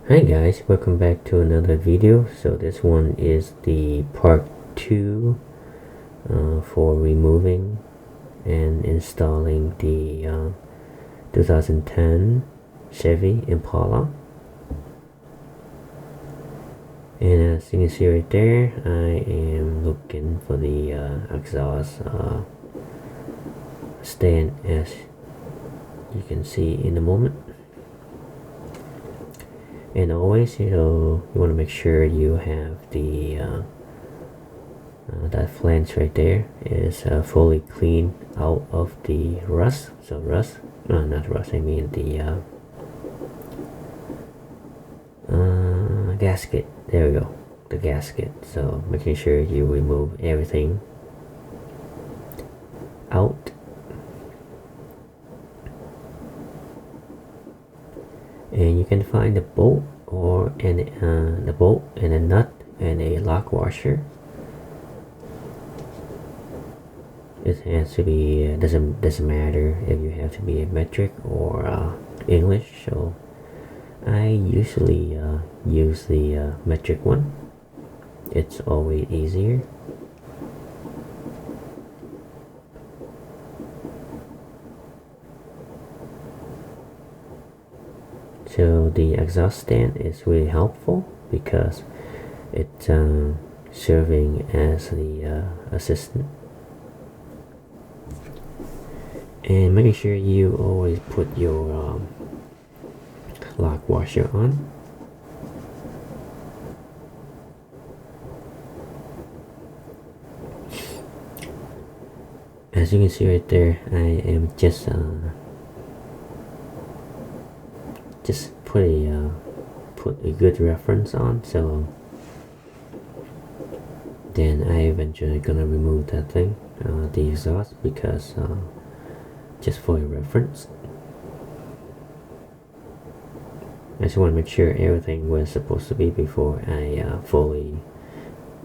Hi guys, welcome back to another video. So this one is the part 2 for removing and installing the 2010 Chevy Impala. And as you can see right there, I am looking for the exhaust stand, as you can see in a moment. And always, you want to make sure you have the that flange right there is fully cleaned out of the rust. So rust, not rust, I mean the gasket. There we go, the gasket. So making sure you remove everything out. And you can find the bolt the bolt and a nut and a lock washer. It has to be doesn't matter if you have to be a metric or English. So I usually use the metric one. It's always easier. So the exhaust stand is really helpful because it's serving as the assistant. And making sure you always put your lock washer on. As you can see right there, I am just put a good reference on, so then I eventually gonna remove that thing, the exhaust, because just for a reference. I just want to make sure everything was supposed to be before I fully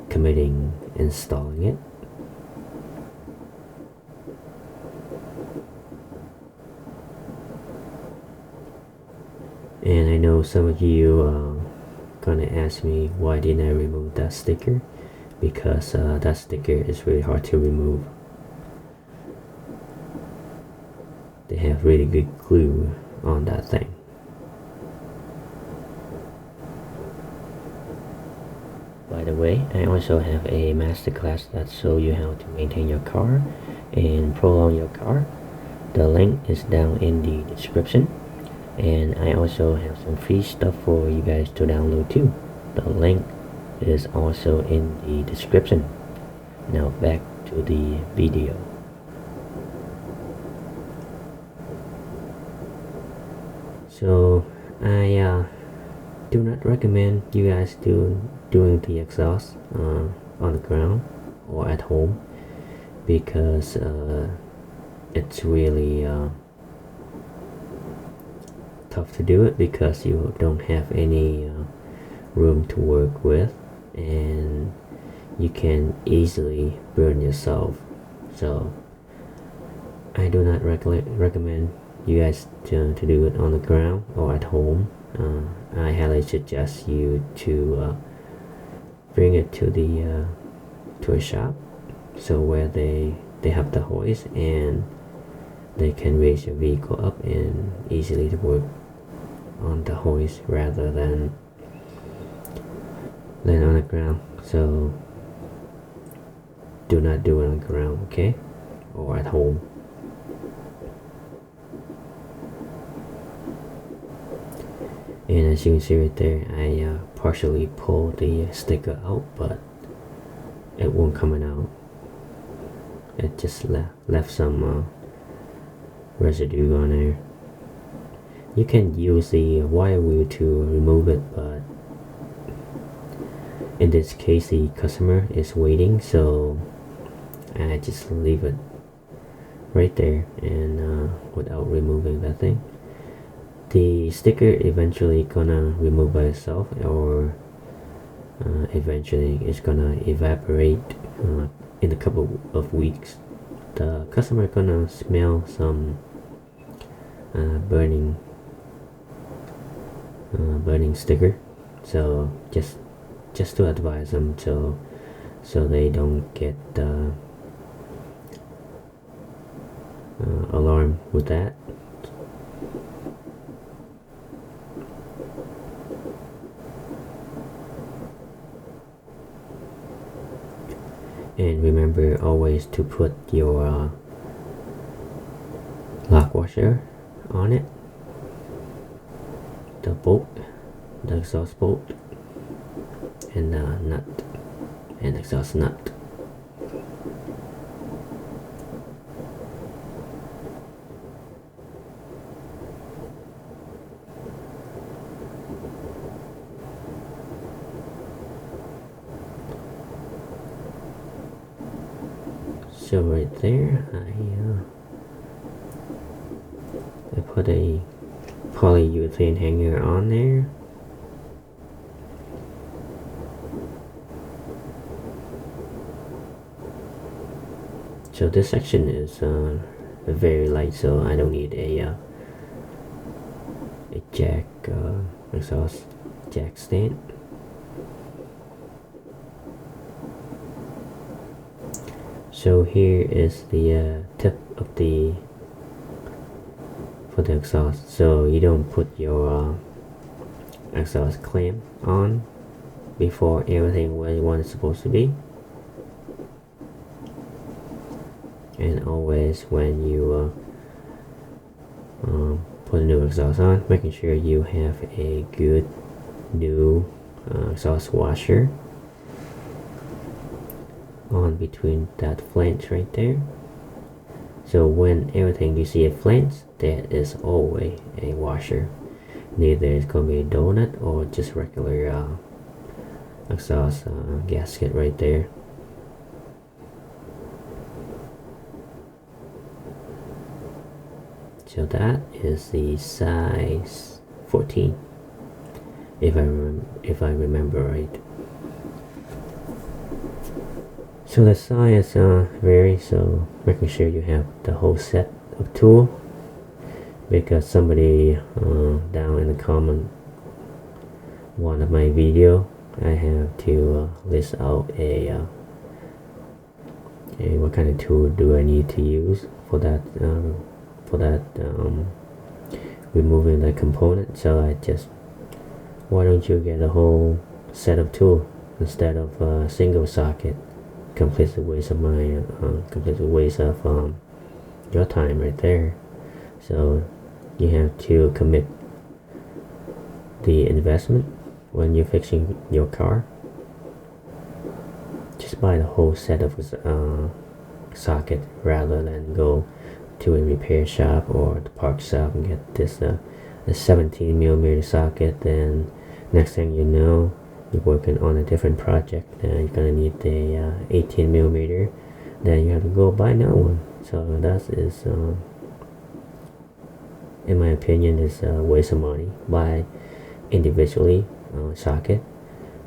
committing installing it. And I know some of you gonna ask me why didn't I remove that sticker, because that sticker is really hard to remove. They have really good glue on that thing. By the way, I also have a masterclass that shows you how to maintain your car and prolong your car. The link is down in the description. And I also have some free stuff for you guys to download too. The link is also in the description. Now back to the video. So I do not recommend you guys doing the exhaust on the ground or at home, because it's really tough to do it, because you don't have any room to work with, and you can easily burn yourself. So I do not recommend you guys to do it on the ground or at home. I highly suggest you to bring it to the to a shop, so where they have the hoist and they can raise your vehicle up and easily to work on the hoist rather than on the ground. So do not do it on the ground, okay, or at home. And as you can see right there, I partially pulled the sticker out, but it won't coming out. It just left some residue on there. You can use the wire wheel to remove it, but in this case the customer is waiting, so I just leave it right there and without removing that thing. The sticker eventually gonna remove by itself, or eventually it's gonna evaporate in a couple of weeks. The customer gonna smell some burning burning sticker. So just to advise them, so they don't get alarmed with that. And remember always to put your lock washer on it, the bolt, the exhaust bolt, and nut, and exhaust nut. So right there, I put a polyurethane hanger on there. So this section is very light, so I don't need a jack exhaust jack stand. So here is the tip of the for the exhaust. So you don't put your exhaust clamp on before everything where you want it's supposed to be. And always when you put a new exhaust on, making sure you have a good new exhaust washer on between that flange right there. So when everything you see a flange, there is always a washer. Neither it's gonna be a donut or just regular exhaust gasket right there. So that is the size 14, if I remember right. So the size varies, so making sure you have the whole set of tool, because somebody down in the comment one of my video, I have to list out a what kind of tool do I need to use for that removing the component. So I just, why don't you get a whole set of tool instead of a single socket? Completely waste of my completely waste of your time right there. So you have to commit the investment when you're fixing your car. Just buy the whole set of socket rather than go to a repair shop or the park shop and get this a 17mm socket. Then next thing you know, you're working on a different project, you're gonna need the 18mm, then you have to go buy another one. So that is in my opinion is a waste of money. Buy individually socket.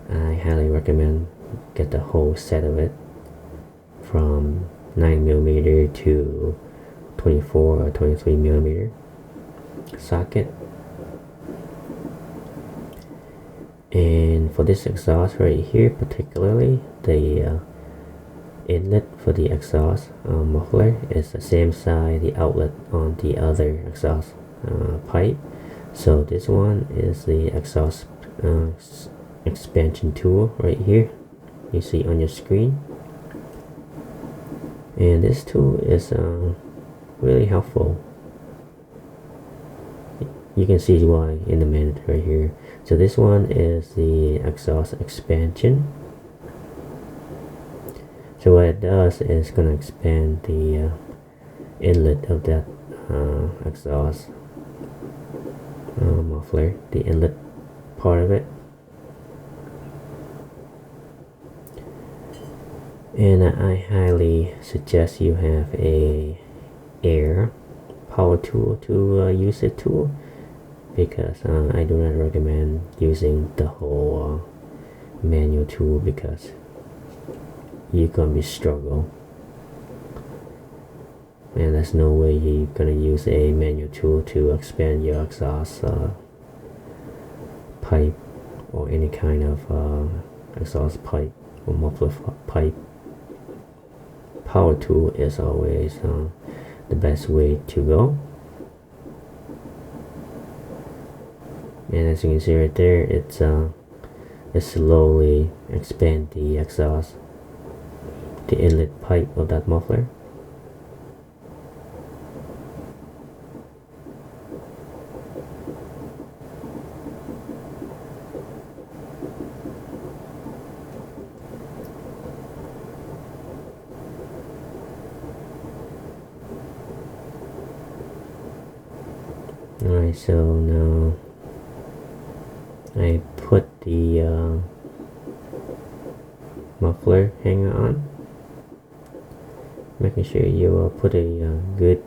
I highly recommend get the whole set of it, from 9mm to 24 or 23mm socket. And for this exhaust right here, particularly the inlet for the exhaust muffler is the same size the outlet on the other exhaust pipe. So this one is the exhaust expansion tool right here, you see on your screen. And this tool is really helpful. You can see why in a minute right here. So this one is the exhaust expansion. So what it does is going to expand the inlet of that exhaust muffler, the inlet part of it. And I highly suggest you have a air power tool to use it tool, because I do not recommend using the whole manual tool, because you're gonna be struggle, and there's no way you're gonna use a manual tool to expand your exhaust pipe or any kind of exhaust pipe or muffler pipe, power tool is always the best way to go. And as you can see right there, it slowly expand the exhaust, the inlet pipe of that muffler. Alright, so now I put the muffler hanger on, making sure you put a good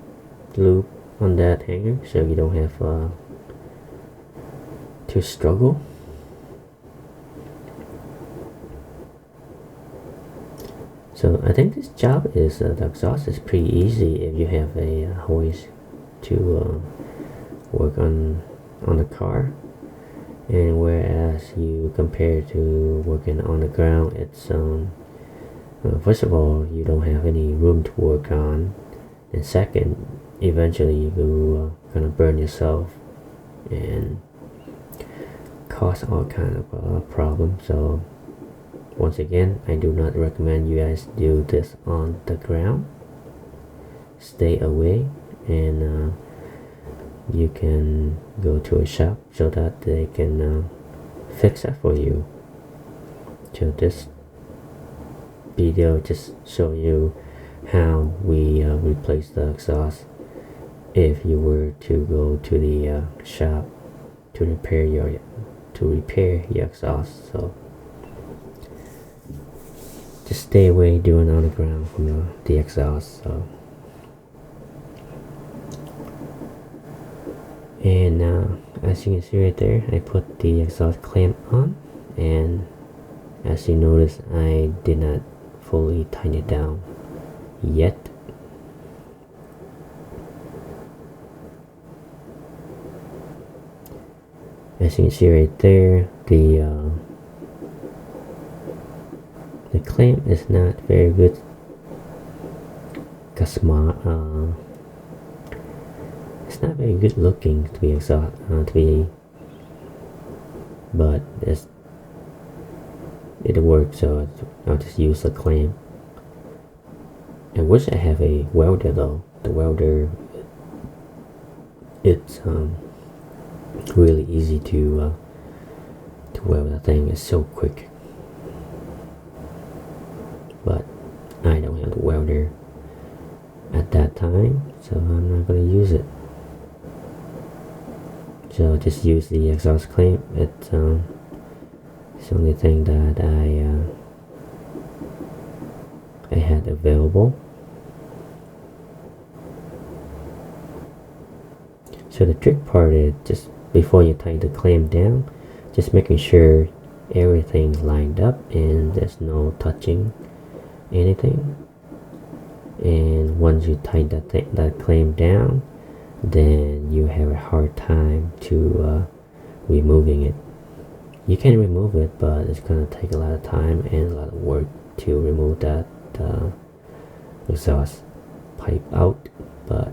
loop on that hanger so you don't have to struggle. So I think this job is the exhaust is pretty easy if you have a hoist to work on the car, and whereas you compare to working on the ground, it's first of all, you don't have any room to work on, and second, eventually you're gonna burn yourself and cause all kind of problems. So once again, I do not recommend you guys do this on the ground. Stay away, and you can go to a shop so that they can fix that for you. So this video just show you how we replace the exhaust if you were to go to the shop to repair your exhaust. So just stay away doing on the ground from the exhaust. So. And as you can see right there, I put the exhaust clamp on, and as you notice, I did not fully tighten it down yet. As you can see right there, the clamp is not very good because it's not very good looking to be but it works, so I'll just use the clamp. I wish I have a welder though. The welder, it's really easy to weld that thing. It's so quick, but I don't have the welder at that time, so I'm not going to use it. So just use the exhaust clamp. It's the only thing that I had available. So the trick part is just before you tighten the clamp down, just making sure everything's lined up and there's no touching anything. And once you tighten that clamp down, then you have a hard time to removing it. You can remove it, but it's gonna take a lot of time and a lot of work to remove that exhaust pipe out. But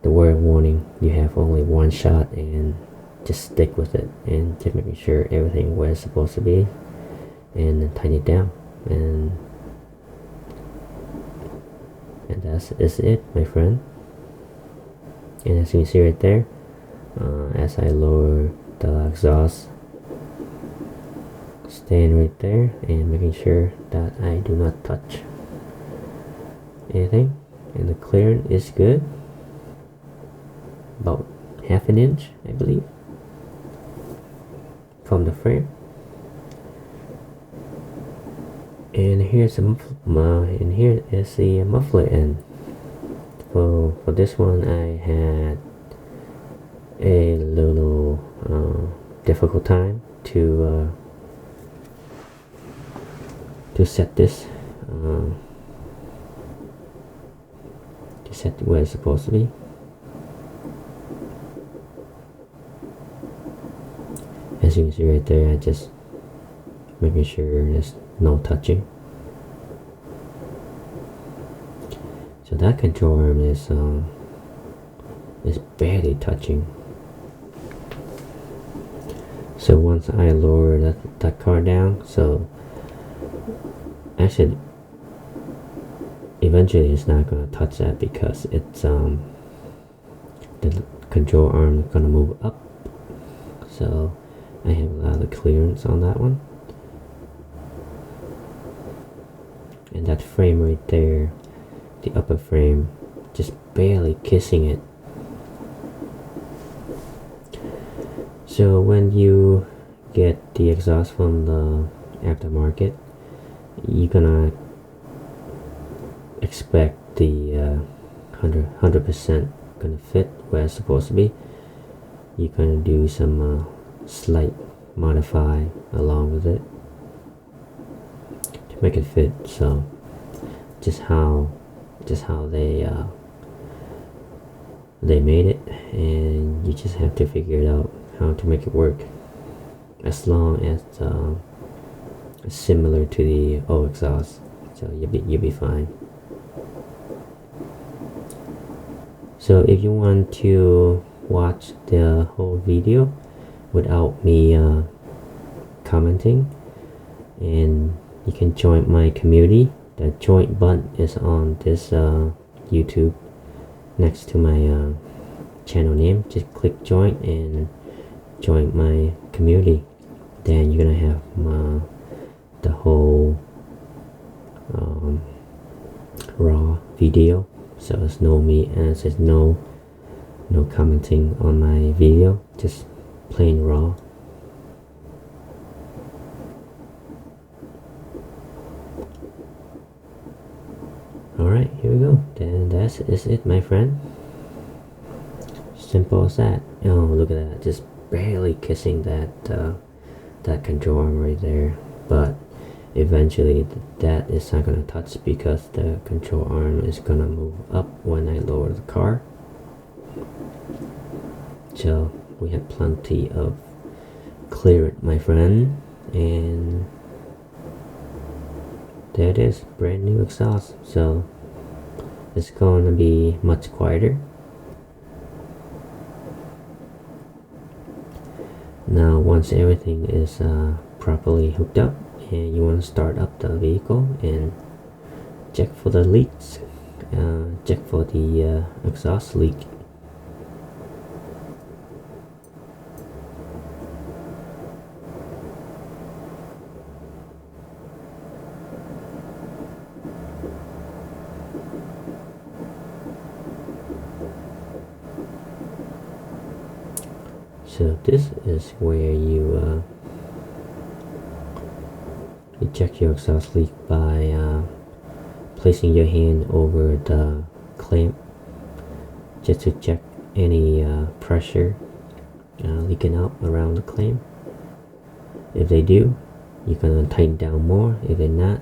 the word warning, you have only one shot, and just stick with it and just making sure everything where it's supposed to be, and then tighten it down, and that's it, my friend. And as you can see right there, as I lower the exhaust stand right there, and making sure that I do not touch anything, and the clearance is good, about half an inch I believe from the frame. And here's and here is the muffler end. For this one, I had a little difficult time to set this to set where it's supposed to be. as you can see right there, I just making sure there's no touching. So that control arm is barely touching. So once I lower that car down, so actually eventually it's not gonna touch that because it's the control arm is gonna move up. So I have a lot of clearance on that one. And that frame right there, the upper frame, just barely kissing it. So when you get the exhaust from the aftermarket, you're gonna expect the 100% gonna fit where it's supposed to be. You're gonna do some slight modify along with it to make it fit. So just how they made it, and you just have to figure it out how to make it work, as long as it's similar to the old exhaust. So you'll be fine. So if you want to watch the whole video without me commenting, and you can join my community. The join button is on this YouTube next to my channel name. Just click join and join my community. Then you're gonna have the whole raw video. So there's no no commenting on my video, just plain raw. Alright, here we go. Then that's it, my friend. Simple as that. Oh, look at that, just barely kissing that control arm right there. But eventually that is not gonna touch because the control arm is gonna move up when I lower the car. So we have plenty of clearance, my friend, and there it is, brand new exhaust. So it's going to be much quieter. Now once everything is properly hooked up, and you want to start up the vehicle and check for the leaks, check for the exhaust leak. So this is where you check your exhaust leak by placing your hand over the clamp just to check any pressure leaking out around the clamp. If they do, you're gonna tighten down more. If they're not,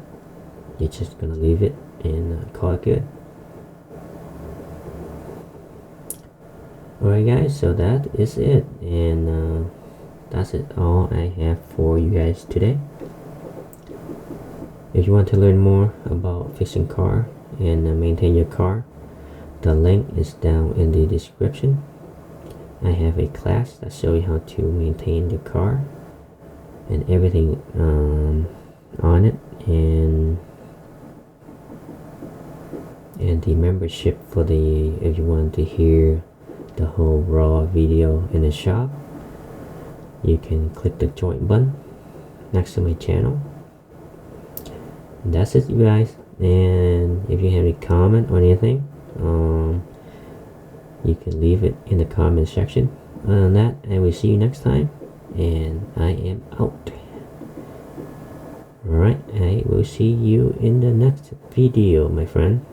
you're just gonna leave it and call it good. Alright guys, so that is it, and that's it all I have for you guys today. If you want to learn more about fixing car and maintain your car, the link is down in the description. I have a class that shows you how to maintain your car and everything on it, and the membership for the, if you want to hear the whole raw video in the shop, you can click the join button next to my channel. And that's it, you guys. And if you have any comment or anything, you can leave it in the comment section. Other than that, I will see you next time, and I am out. Alright, I will see you in the next video, my friend.